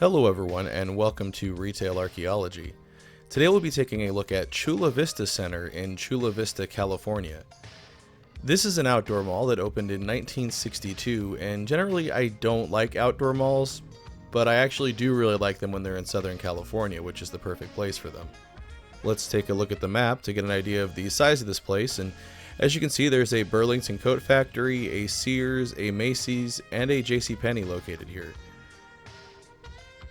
Hello everyone and welcome to Retail Archaeology. Today we'll be taking a look at Chula Vista Center in Chula Vista, California. This is an outdoor mall that opened in 1962, and generally I don't like outdoor malls, but I actually do really like them when they're in Southern California, which is the perfect place for them. Let's take a look at the map to get an idea of the size of this place, and as you can see there's a Burlington Coat Factory, a Sears, a Macy's, and a JCPenney located here.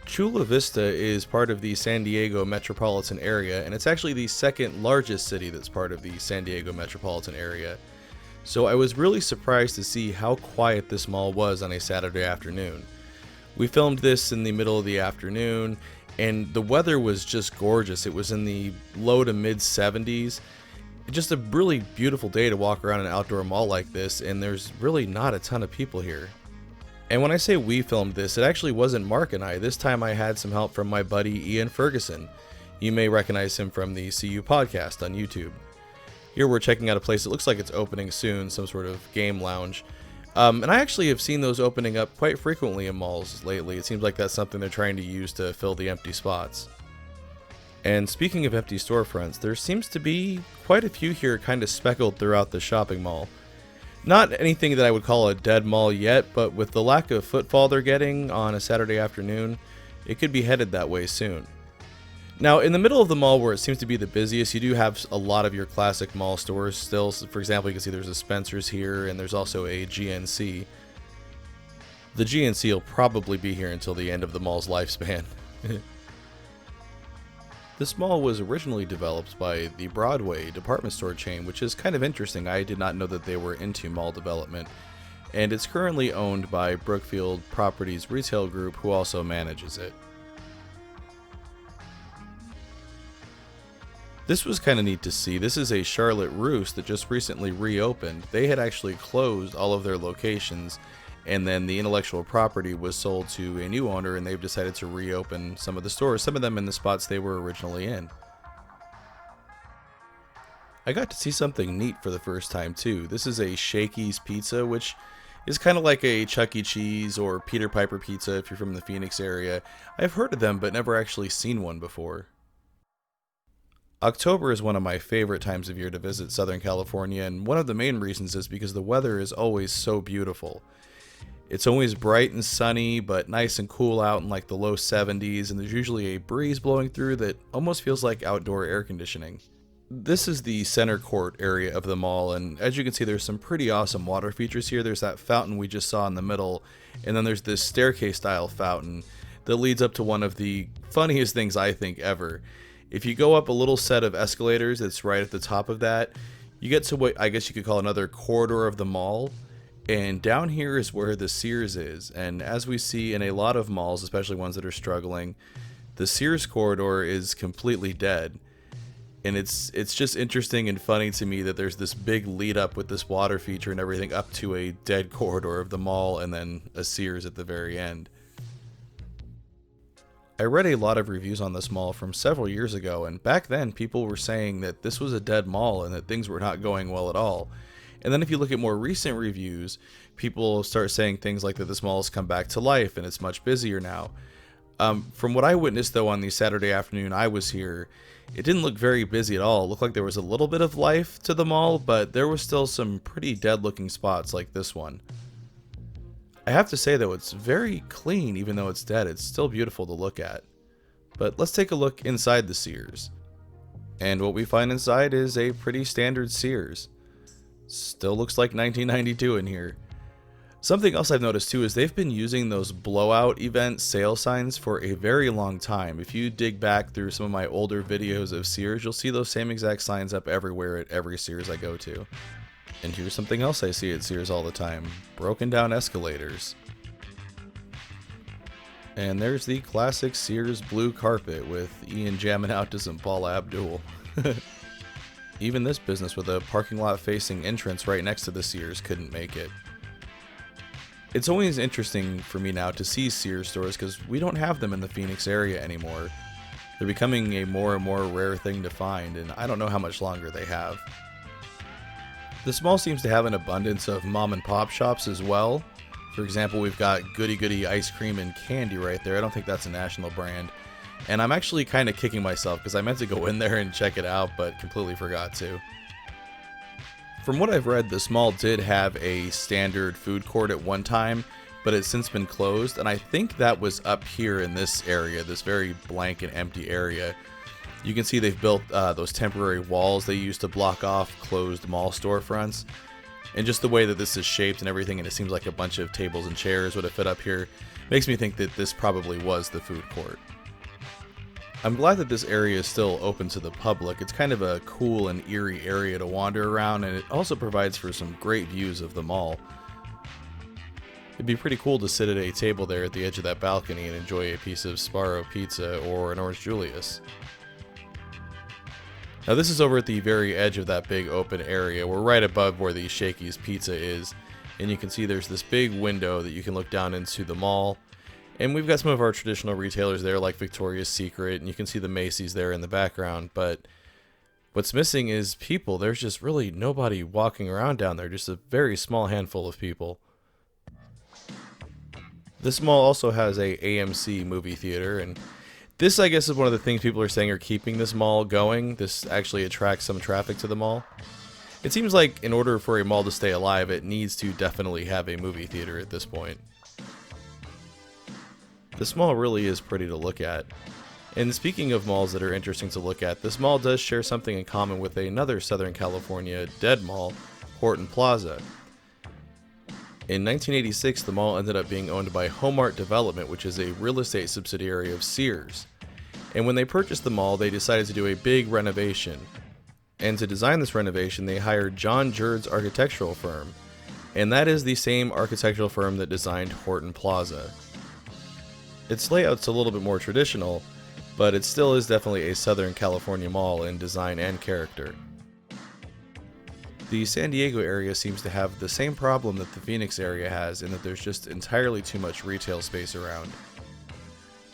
Chula Vista is part of the San Diego metropolitan area, and it's actually the second largest city that's part of the San Diego metropolitan area. So I was really surprised to see how quiet this mall was on a Saturday afternoon. We filmed this in the middle of the afternoon, and the weather was just gorgeous. It was in the low to mid 70s. Just a really beautiful day to walk around an outdoor mall like this, and there's really not a ton of people here. And when I say we filmed this, it actually wasn't Mark and I. This time I had some help from my buddy Ian Ferguson. You may recognize him from the CU podcast on YouTube. Here we're checking out a place that looks like it's opening soon, some sort of game lounge. And I actually have seen those opening up quite frequently in malls lately. It seems like that's something they're trying to use to fill the empty spots. And speaking of empty storefronts, there seems to be quite a few here kind of speckled throughout the shopping mall. Not anything that I would call a dead mall yet, but with the lack of footfall they're getting on a Saturday afternoon, it could be headed that way soon. Now, in the middle of the mall where it seems to be the busiest, you do have a lot of your classic mall stores still. For example, you can see there's a Spencer's here, and there's also a GNC. The GNC will probably be here until the end of the mall's lifespan. This mall was originally developed by the Broadway department store chain, which is kind of interesting. I did not know that they were into mall development. And it's currently owned by Brookfield Properties Retail Group, who also manages it. This was kind of neat to see. This is a Charlotte Russe that just recently reopened. They had actually closed all of their locations, and then the intellectual property was sold to a new owner, and they've decided to reopen some of the stores, some of them in the spots they were originally in. I got to see something neat for the first time too. This is a Shakey's pizza, which is kind of like a Chuck E. Cheese or Peter Piper pizza if you're from the Phoenix area. I've heard of them but never actually seen one before. October is one of my favorite times of year to visit Southern California, and one of the main reasons is because the weather is always so beautiful. It's always bright and sunny, but nice and cool out in like the low 70s, and there's usually a breeze blowing through that almost feels like outdoor air conditioning. This is the center court area of the mall, and as you can see there's some pretty awesome water features here. There's that fountain we just saw in the middle, and then there's this staircase style fountain that leads up to one of the funniest things I think ever. If you go up a little set of escalators that's right at the top of that, you get to what I guess you could call another corridor of the mall. And down here is where the Sears is, and as we see in a lot of malls, especially ones that are struggling, the Sears corridor is completely dead. And it's just interesting and funny to me that there's this big lead up with this water feature and everything up to a dead corridor of the mall and then a Sears at the very end. I read a lot of reviews on this mall from several years ago, and back then people were saying that this was a dead mall and that things were not going well at all. And then if you look at more recent reviews, people start saying things like that this mall has come back to life and it's much busier now. From what I witnessed though on the Saturday afternoon I was here, it didn't look very busy at all. It looked like there was a little bit of life to the mall, but there was still some pretty dead looking spots like this one. I have to say though, it's very clean even though it's dead. It's still beautiful to look at. But let's take a look inside the Sears. And what we find inside is a pretty standard Sears. Still looks like 1992 in here. Something else I've noticed too is they've been using those blowout event sale signs for a very long time. If you dig back through some of my older videos of Sears, you'll see those same exact signs up everywhere at every Sears I go to. And here's something else I see at Sears all the time: broken down escalators. And there's the classic Sears blue carpet with Ian jamming out to some Paula Abdul. Even this business with a parking lot facing entrance right next to the Sears couldn't make it. It's always interesting for me now to see Sears stores because we don't have them in the Phoenix area anymore. They're becoming a more and more rare thing to find, and I don't know how much longer they have. This mall seems to have an abundance of mom and pop shops as well. For example, we've got Goody Goody ice cream and candy right there. I don't think that's a national brand. And I'm actually kind of kicking myself because I meant to go in there and check it out, but completely forgot to. From what I've read, this mall did have a standard food court at one time, but it's since been closed, and I think that was up here in this area, this very blank and empty area. You can see they've built those temporary walls they used to block off closed mall storefronts. And just the way that this is shaped and everything, and it seems like a bunch of tables and chairs would have fit up here, makes me think that this probably was the food court. I'm glad that this area is still open to the public. It's kind of a cool and eerie area to wander around, and it also provides for some great views of the mall. It'd be pretty cool to sit at a table there at the edge of that balcony and enjoy a piece of Sbarro pizza or an Orange Julius. Now this is over at the very edge of that big open area. We're right above where the Shakey's Pizza is, and you can see there's this big window that you can look down into the mall. And we've got some of our traditional retailers there like Victoria's Secret, and you can see the Macy's there in the background, but what's missing is people. There's just really nobody walking around down there, just a very small handful of people. This mall also has a AMC movie theater, and this, I guess, is one of the things people are saying are keeping this mall going. This actually attracts some traffic to the mall. It seems like in order for a mall to stay alive, it needs to definitely have a movie theater at this point. This mall really is pretty to look at. And speaking of malls that are interesting to look at, this mall does share something in common with another Southern California dead mall, Horton Plaza. In 1986, the mall ended up being owned by Homart Development, which is a real estate subsidiary of Sears. And when they purchased the mall, they decided to do a big renovation. And to design this renovation, they hired John Jurd's architectural firm. And that is the same architectural firm that designed Horton Plaza. Its layout's a little bit more traditional, but it still is definitely a Southern California mall in design and character. The San Diego area seems to have the same problem that the Phoenix area has, in that there's just entirely too much retail space around.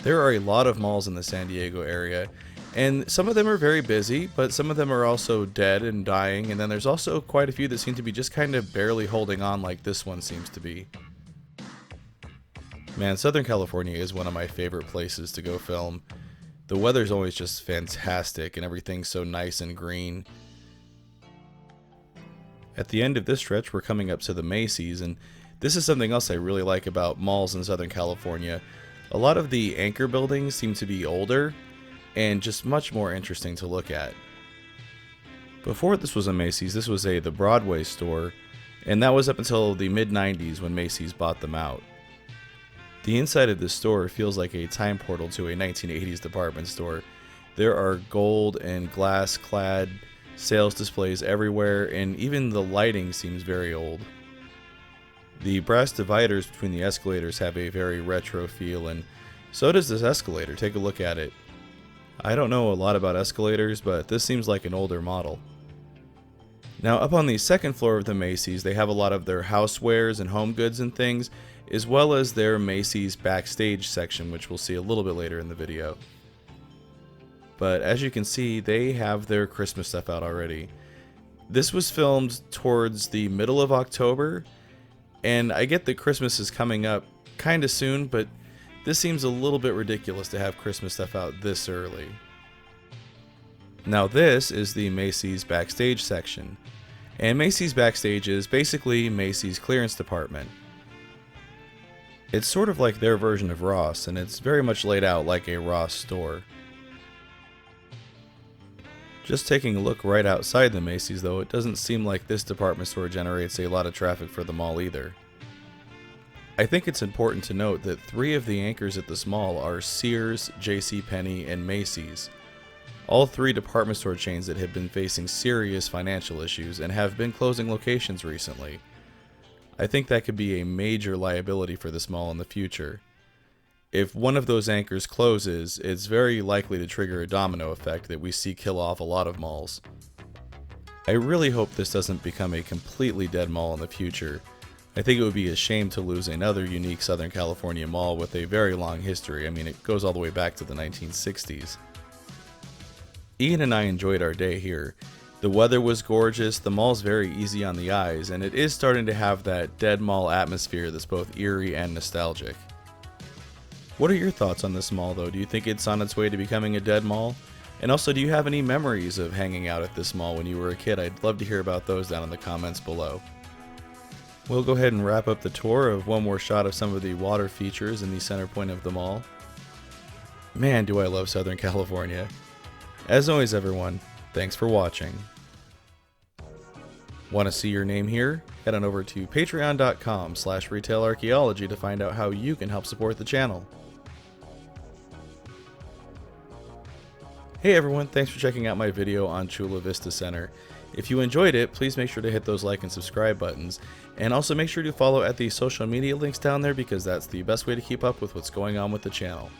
There are a lot of malls in the San Diego area, and some of them are very busy, but some of them are also dead and dying, and then there's also quite a few that seem to be just kind of barely holding on like this one seems to be. Man, Southern California is one of my favorite places to go film. The weather's always just fantastic and everything's so nice and green. At the end of this stretch, we're coming up to the Macy's, and this is something else I really like about malls in Southern California. A lot of the anchor buildings seem to be older and just much more interesting to look at. Before this was a Macy's, this was the Broadway store, and that was up until the mid-90s when Macy's bought them out. The inside of this store feels like a time portal to a 1980s department store. There are gold and glass-clad sales displays everywhere, and even the lighting seems very old. The brass dividers between the escalators have a very retro feel, and so does this escalator. Take a look at it. I don't know a lot about escalators, but this seems like an older model. Now, up on the second floor of the Macy's, they have a lot of their housewares and home goods and things, as well as their Macy's Backstage section, which we'll see a little bit later in the video. But as you can see, they have their Christmas stuff out already. This was filmed towards the middle of October, and I get that Christmas is coming up kind of soon, but this seems a little bit ridiculous to have Christmas stuff out this early. Now this is the Macy's Backstage section, and Macy's Backstage is basically Macy's clearance department. It's sort of like their version of Ross, and it's very much laid out like a Ross store. Just taking a look right outside the Macy's though, it doesn't seem like this department store generates a lot of traffic for the mall either. I think it's important to note that 3 of the anchors at this mall are Sears, JCPenney, and Macy's. All 3 department store chains that have been facing serious financial issues and have been closing locations recently. I think that could be a major liability for this mall in the future. If one of those anchors closes, it's very likely to trigger a domino effect that we see kill off a lot of malls. I really hope this doesn't become a completely dead mall in the future. I think it would be a shame to lose another unique Southern California mall with a very long history. I mean, it goes all the way back to the 1960s. Ian and I enjoyed our day here. The weather was gorgeous, the mall's very easy on the eyes, and it is starting to have that dead mall atmosphere that's both eerie and nostalgic. What are your thoughts on this mall though? Do you think it's on its way to becoming a dead mall? And also, do you have any memories of hanging out at this mall when you were a kid? I'd love to hear about those down in the comments below. We'll go ahead and wrap up the tour of one more shot of some of the water features in the center point of the mall. Man, do I love Southern California. As always, everyone, thanks for watching. Want to see your name here? Head on over to patreon.com/retailarchaeology to find out how you can help support the channel. Hey everyone, thanks for checking out my video on Chula Vista Center. If you enjoyed it, please make sure to hit those like and subscribe buttons, and also make sure to follow at the social media links down there because that's the best way to keep up with what's going on with the channel.